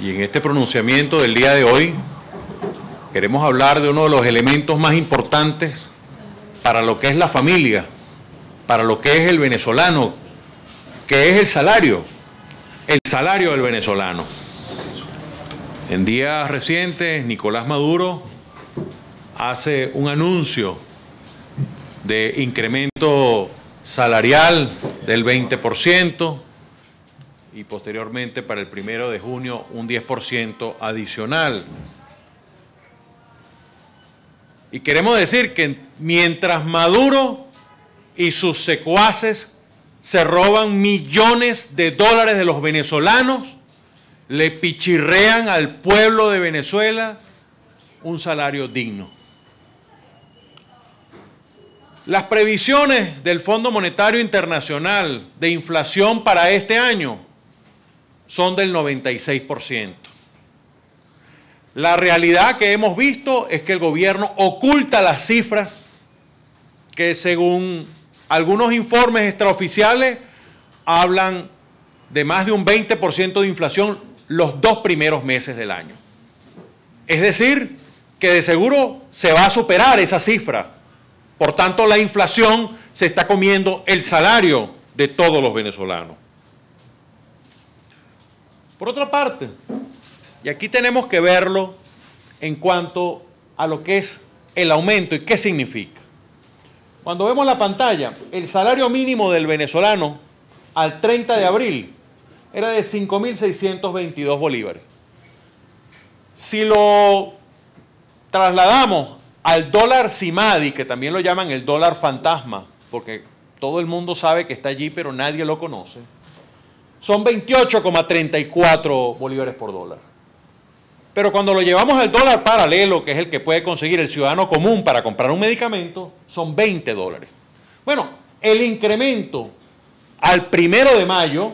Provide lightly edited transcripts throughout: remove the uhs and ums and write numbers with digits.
Y en este pronunciamiento del día de hoy queremos hablar de uno de los elementos más importantes para lo que es la familia, para lo que es el venezolano, que es el salario del venezolano. En días recientes, Nicolás Maduro hace un anuncio de incremento salarial del 20% y posteriormente para el 1 de junio un 10% adicional. Y queremos decir que mientras Maduro y sus secuaces se roban millones de dólares de los venezolanos, le pichirrean al pueblo de Venezuela un salario digno. Las previsiones del Fondo Monetario Internacional de inflación para este año son del 96%. La realidad que hemos visto es que el gobierno oculta las cifras que, según algunos informes extraoficiales, hablan de más de un 20% de inflación los 2 primeros meses del año. Es decir, que de seguro se va a superar esa cifra. Por tanto, la inflación se está comiendo el salario de todos los venezolanos. Por otra parte, y aquí tenemos que verlo en cuanto a lo que es el aumento y qué significa. Cuando vemos la pantalla, el salario mínimo del venezolano al 30 de abril era de 5.622 bolívares. Si lo trasladamos al dólar CIMADI, que también lo llaman el dólar fantasma, porque todo el mundo sabe que está allí, pero nadie lo conoce, son 28,34 bolívares por dólar. Pero cuando lo llevamos al dólar paralelo, que es el que puede conseguir el ciudadano común para comprar un medicamento, son 20 dólares. Bueno, el incremento al 1 de mayo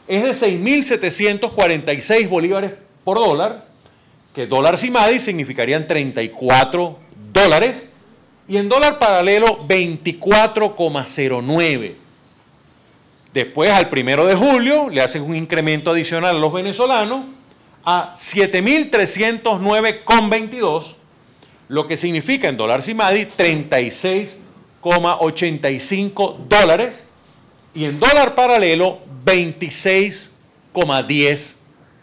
es de 6.746 bolívares por dólar, que dólar CIMADI significarían 34 dólares, y en dólar paralelo 24,09. Después, al 1 de julio, le hacen un incremento adicional a los venezolanos a 7.309,22, lo que significa en dólar CIMADI 36,85 dólares y en dólar paralelo 26,10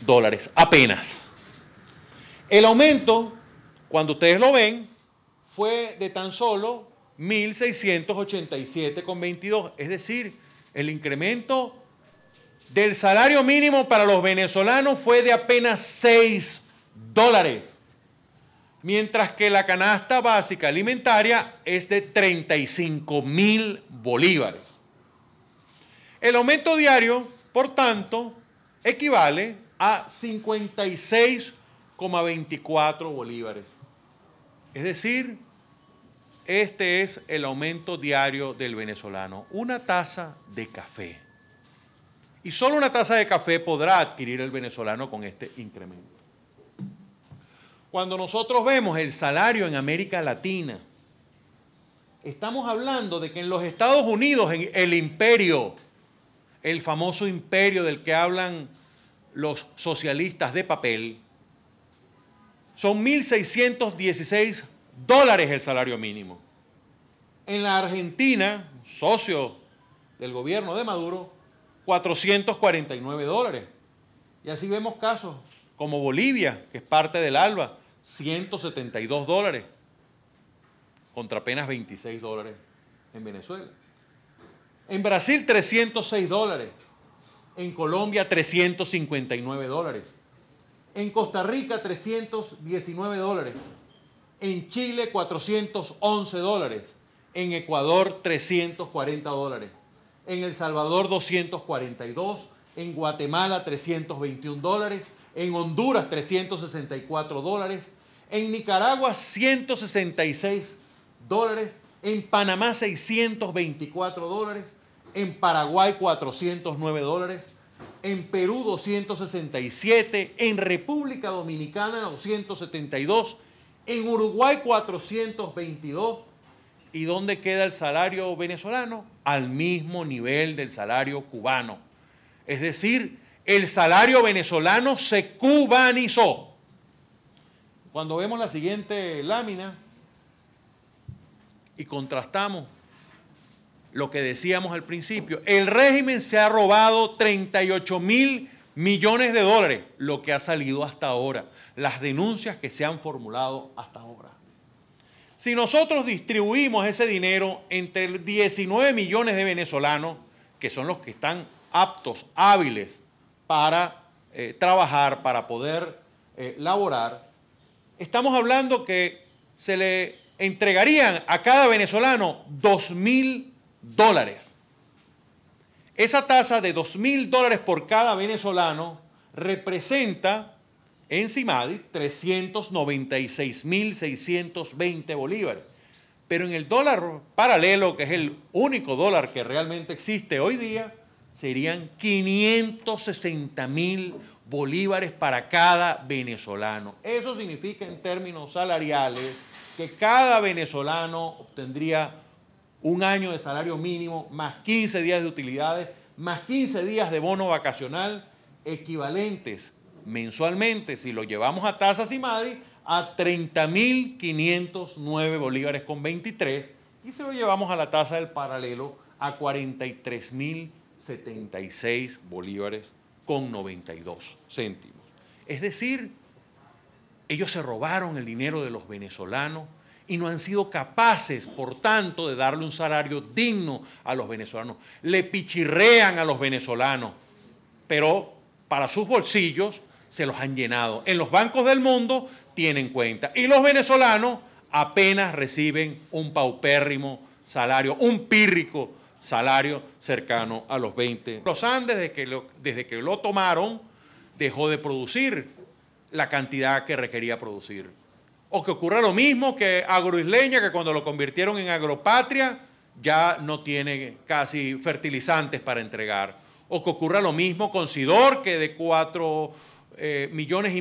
dólares apenas. El aumento, cuando ustedes lo ven, fue de tan solo 1.687,22, es decir, el incremento del salario mínimo para los venezolanos fue de apenas 6 dólares, mientras que la canasta básica alimentaria es de 35.000 bolívares. El aumento diario, por tanto, equivale a 56,24 bolívares. Es decir, este es el aumento diario del venezolano, una taza de café. Y solo una taza de café podrá adquirir el venezolano con este incremento. Cuando nosotros vemos el salario en América Latina, estamos hablando de que en los Estados Unidos, en el imperio, el famoso imperio del que hablan los socialistas de papel, son 1.616 dólares el salario mínimo. En la Argentina, socio del gobierno de Maduro, 449 dólares. Y así vemos casos como Bolivia, que es parte del ALBA, 172 dólares, contra apenas 26 dólares en Venezuela. En Brasil, 306 dólares. En Colombia, 359 dólares. En Costa Rica, 319 dólares. En Chile, 411 dólares. En Ecuador, 340 dólares. En El Salvador, 242. En Guatemala, 321 dólares. En Honduras, 364 dólares. En Nicaragua, 166 dólares. En Panamá, 624 dólares. En Paraguay, 409 dólares. En Perú, 267. En República Dominicana, 272. En Uruguay, 422. ¿Y dónde queda el salario venezolano? Al mismo nivel del salario cubano. Es decir, el salario venezolano se cubanizó. Cuando vemos la siguiente lámina y contrastamos lo que decíamos al principio, el régimen se ha robado 38.000 millones de dólares, lo que ha salido hasta ahora, las denuncias que se han formulado hasta ahora. Si nosotros distribuimos ese dinero entre 19 millones de venezolanos, que son los que están aptos, hábiles para trabajar, para poder laborar, estamos hablando que se le entregarían a cada venezolano 2.000 dólares. Esa tasa de 2.000 dólares por cada venezolano representa en CIMADI 396.620 bolívares. Pero en el dólar paralelo, que es el único dólar que realmente existe hoy día, serían 560.000 bolívares para cada venezolano. Eso significa en términos salariales que cada venezolano obtendría un año de salario mínimo, más 15 días de utilidades, más 15 días de bono vacacional, equivalentes mensualmente, si lo llevamos a tasa CIMADI, a 30.509 bolívares con 23, y si lo llevamos a la tasa del paralelo, a 43.076 bolívares con 92 céntimos. Es decir, ellos se robaron el dinero de los venezolanos y no han sido capaces, por tanto, de darle un salario digno a los venezolanos. Le pichirrean a los venezolanos, pero para sus bolsillos se los han llenado. En los bancos del mundo tienen cuenta. Y los venezolanos apenas reciben un paupérrimo salario, un pírrico salario cercano a los 20. Los Andes, desde que lo tomaron, dejó de producir la cantidad que requería producir. O que ocurra lo mismo que Agroisleña, que cuando lo convirtieron en Agropatria ya no tiene casi fertilizantes para entregar. O que ocurra lo mismo con Sidor, que de 4,5 millones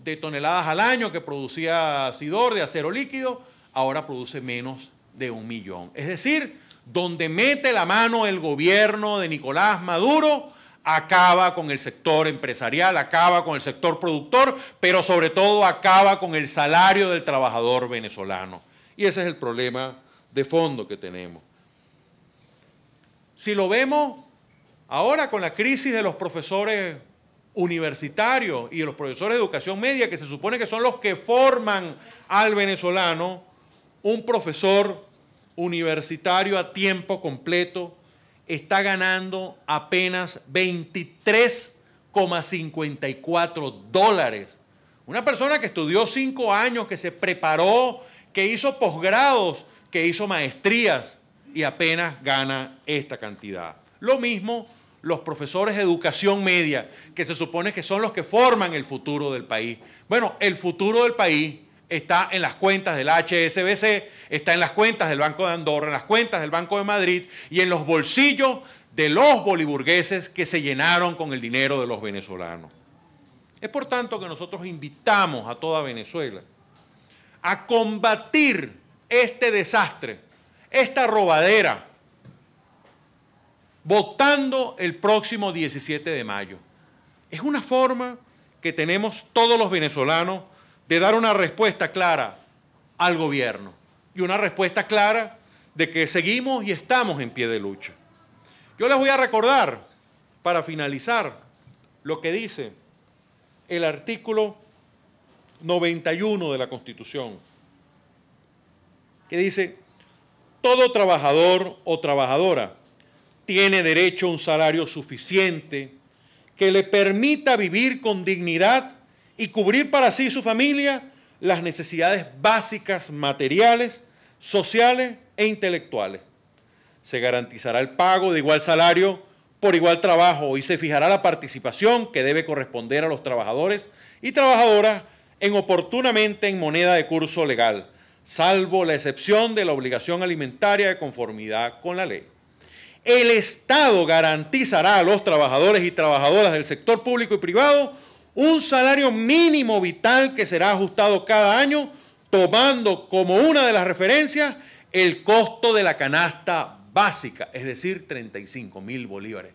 de toneladas al año que producía Sidor de acero líquido, ahora produce menos de 1 millón. Es decir, donde mete la mano el gobierno de Nicolás Maduro, acaba con el sector empresarial, acaba con el sector productor, pero sobre todo acaba con el salario del trabajador venezolano. Y ese es el problema de fondo que tenemos. Si lo vemos ahora con la crisis de los profesores universitarios y de los profesores de educación media, que se supone que son los que forman al venezolano, un profesor universitario a tiempo completo está ganando apenas 23,54 dólares. Una persona que estudió 5 años, que se preparó, que hizo posgrados, que hizo maestrías y apenas gana esta cantidad. Lo mismo los profesores de educación media, que se supone que son los que forman el futuro del país. Bueno, el futuro del país está en las cuentas del HSBC, está en las cuentas del Banco de Andorra, en las cuentas del Banco de Madrid y en los bolsillos de los boliburgueses que se llenaron con el dinero de los venezolanos. Es por tanto que nosotros invitamos a toda Venezuela a combatir este desastre, esta robadera, votando el próximo 17 de mayo. Es una forma que tenemos todos los venezolanos de dar una respuesta clara al gobierno y una respuesta clara de que seguimos y estamos en pie de lucha. Yo les voy a recordar, para finalizar, lo que dice el artículo 91 de la Constitución, que dice: todo trabajador o trabajadora tiene derecho a un salario suficiente que le permita vivir con dignidad y cubrir para sí y su familia las necesidades básicas materiales, sociales e intelectuales. Se garantizará el pago de igual salario por igual trabajo y se fijará la participación que debe corresponder a los trabajadores y trabajadoras oportunamente en moneda de curso legal, salvo la excepción de la obligación alimentaria de conformidad con la ley. El Estado garantizará a los trabajadores y trabajadoras del sector público y privado un salario mínimo vital que será ajustado cada año, tomando como una de las referencias el costo de la canasta básica, es decir, 35.000 bolívares.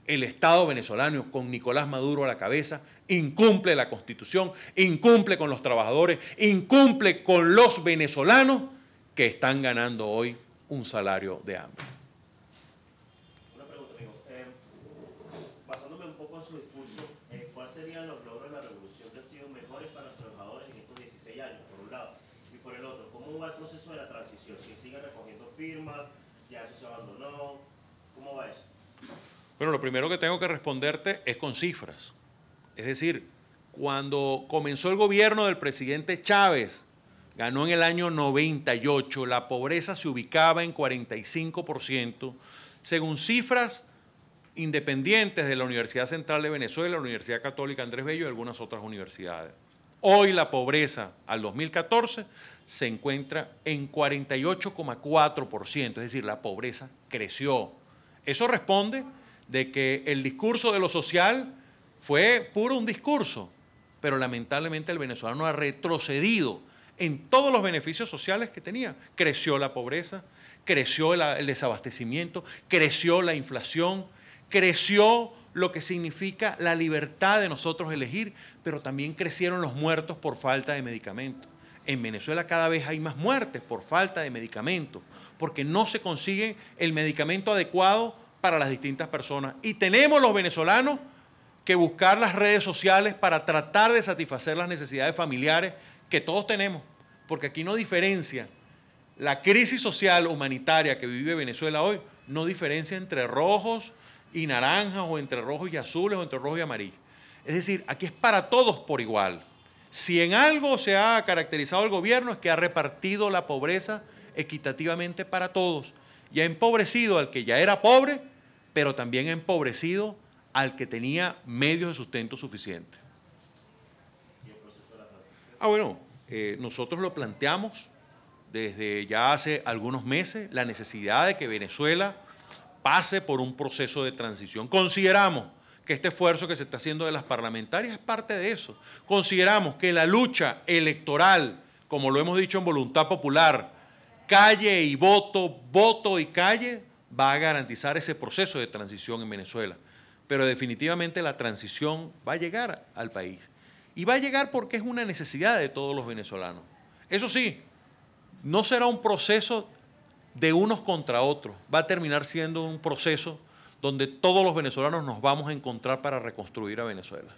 El Estado venezolano, con Nicolás Maduro a la cabeza, incumple la Constitución, incumple con los trabajadores, incumple con los venezolanos que están ganando hoy un salario de hambre. Una pregunta, amigo. Basándome un poco en su discurso, ¿cuáles serían los logros de la revolución que han sido mejores para los trabajadores en estos 16 años, por un lado? Y por el otro, ¿cómo va el proceso de la transición? ¿Si siguen recogiendo firmas? ¿Ya eso se abandonó? ¿Cómo va eso? Bueno, lo primero que tengo que responderte es con cifras. Es decir, cuando comenzó el gobierno del presidente Chávez, ganó en el año 98, la pobreza se ubicaba en 45%, según cifras independientes de la Universidad Central de Venezuela, la Universidad Católica Andrés Bello y algunas otras universidades. Hoy la pobreza, al 2014, se encuentra en 48,4%, es decir, la pobreza creció. Eso responde de que el discurso de lo social fue puro un discurso, pero lamentablemente el venezolano ha retrocedido en todos los beneficios sociales que tenía. Creció la pobreza, creció el desabastecimiento, creció la inflación, creció lo que significa la libertad de nosotros elegir, pero también crecieron los muertos por falta de medicamentos. En Venezuela cada vez hay más muertes por falta de medicamentos, porque no se consigue el medicamento adecuado para las distintas personas. Y tenemos los venezolanos que buscar las redes sociales para tratar de satisfacer las necesidades familiares que todos tenemos, porque aquí no diferencia la crisis social humanitaria que vive Venezuela hoy, no diferencia entre rojos y naranjas, o entre rojos y azules, o entre rojos y amarillos. Es decir, aquí es para todos por igual. Si en algo se ha caracterizado el gobierno es que ha repartido la pobreza equitativamente para todos y ha empobrecido al que ya era pobre, pero también ha empobrecido al que tenía medios de sustento suficientes. ¿Y el proceso de la transición? Bueno, nosotros lo planteamos desde ya hace algunos meses, la necesidad de que Venezuela pase por un proceso de transición. Consideramos que este esfuerzo que se está haciendo de las parlamentarias es parte de eso. Consideramos que la lucha electoral, como lo hemos dicho en Voluntad Popular, calle y voto, voto y calle, va a garantizar ese proceso de transición en Venezuela. Pero definitivamente la transición va a llegar al país. Y va a llegar porque es una necesidad de todos los venezolanos. Eso sí, no será un proceso de unos contra otros. Va a terminar siendo un proceso donde todos los venezolanos nos vamos a encontrar para reconstruir a Venezuela.